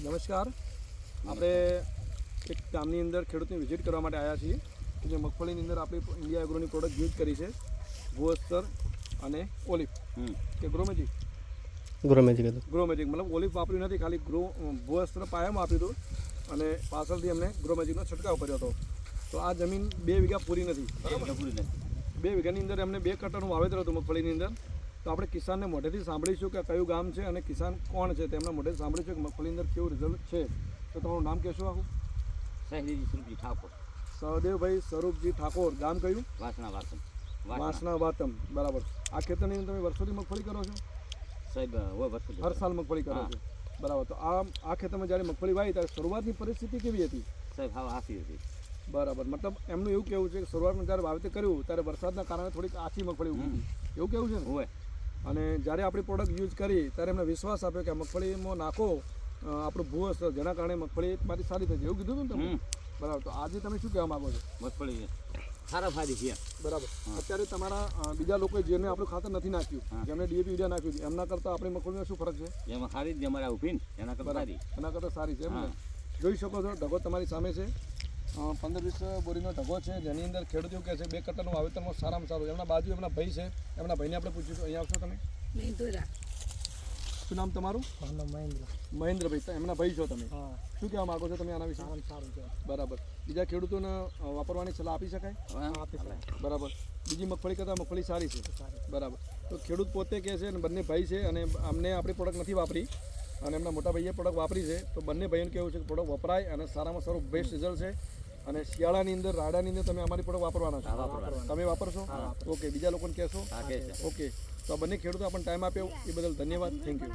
નમસ્કાર. આપણે એક ગામની અંદર ખેડૂતની વિઝિટ કરવા માટે આવ્યા છીએ કે જે મગફળીની અંદર આપણી ઇન્ડિયા એગ્રોની પ્રોડક્ટ યુઝ કરી છે, ભૂઅસ્તર અને ઓલિવ કે ગ્રોમેજિક મતલબ ઓલિવ વાપર્યું નથી, ખાલી ભૂઅસ્તર પાયામાં આપ્યું હતું અને પાછળથી અમને ગ્રોમેજિકનો છંટકાવ કર્યો હતો. તો આ જમીન 2 વીઘા પૂરી નથી, 2 વીઘાની અંદર એમને 2 કટ્ટાનું વાવેતર હતું મગફળીની અંદર. તો આપણે કિસાનને મોઢેથી સાંભળીશું કે કયું ગામ છે અને કિસાન કોણ છે, તેમના મોઢેથી સાંભળીશું કે મગફળીની અંદર કેવું રિઝલ્ટ છે. તો તમારું નામ કહેશો આખું? સહદેવજી સ્વરૂપજી ઠાકોર. સહદેવભાઈ સ્વરૂપજી ઠાકોર. ગામ કયું? વાસણા વાતમ. બરાબર. આ ખેતરની અંદર તમે વર્ષોથી મગફળી કરો છો સાહેબ? હર સાલ મગફળી કરો છો? બરાબર. તો આ ખેતરમાં જ્યારે મગફળી વાવી ત્યારે શરૂઆતની પરિસ્થિતિ કેવી હતી સાહેબ? હા, આસી હતી. બરાબર. મતલબ એમનું એવું કહેવું છે કે શરૂઆતમાં જ્યારે વાવેતર કર્યું ત્યારે વરસાદના કારણે થોડીક આછી મગફળી ઉગી હતી, એવું કેવું છે ને? અને જ્યારે આપણી પ્રોડક્ટ યુઝ કરી ત્યારે એમને વિશ્વાસ આપ્યો કે મગફળીમાં નાખો આપણું ભૂઅસ્તર, જેના કારણે મગફળી મારી સારી થઈ જાય, એવું કીધું હતું ને તમે? બરાબર. તો આજે તમે શું કહેવા માગો છો? મગફળી સારા ફાયદા છે. બરાબર. અત્યારે તમારા બીજા લોકોએ જેને આપણું ખાતર નથી નાખ્યું, જેમને ડીએપી યુરિયા નાખ્યું છે, એમના કરતાં આપણી મગફળીમાં શું ફરક છે? એમાં સારી જ અમારે ઊભી ને એના કરતાં સારી છે. એમ જોઈ શકો છો, ઢગો તમારી સામે છે, 15-20 બોરીનો ઢગો છે, જેની અંદર ખેડૂતો કહે છે 2 કટ્ટાનું વાવેતરમાં સારામાં સારું. એમના બાજુ એમના ભાઈ છે, એમના ભાઈને આપણે પૂછીશું. અહીંયા આવશો તમે? શું નામ તમારું? મહેન્દ્રભાઈ. એમના ભાઈ છો તમે? શું કહેવા માગો છો તમે આના વિશે? સારું છે. બરાબર. બીજા ખેડૂતોને વાપરવાની સલાહ આપી શકાય? બરાબર. બીજી મગફળી કરતાં મગફળી સારી છે. બરાબર. તો ખેડૂત પોતે કહે છે અને બંને ભાઈ છે અને અમને આપણી પ્રોડક્ટ નથી વાપરી અને એમના મોટા ભાઈએ પ્રોડક્ટ વાપરી છે. તો બંને ભાઈઓને કહેવું છે કે પ્રોડક્ટ વપરાય અને સારામાં સારું બેસ્ટ રિઝલ્ટ છે. અને શિયાળાની અંદર, રાડાની અંદર તમે અમારી પ્રોડક્ટ વાપરવાના છો? તમે વાપરશો? ઓકે. બીજા લોકોને કહેશો? ઓકે. તો બંને ખેડૂતો આપણને ટાઈમ આપ્યો એ બદલ ધન્યવાદ. Thank you.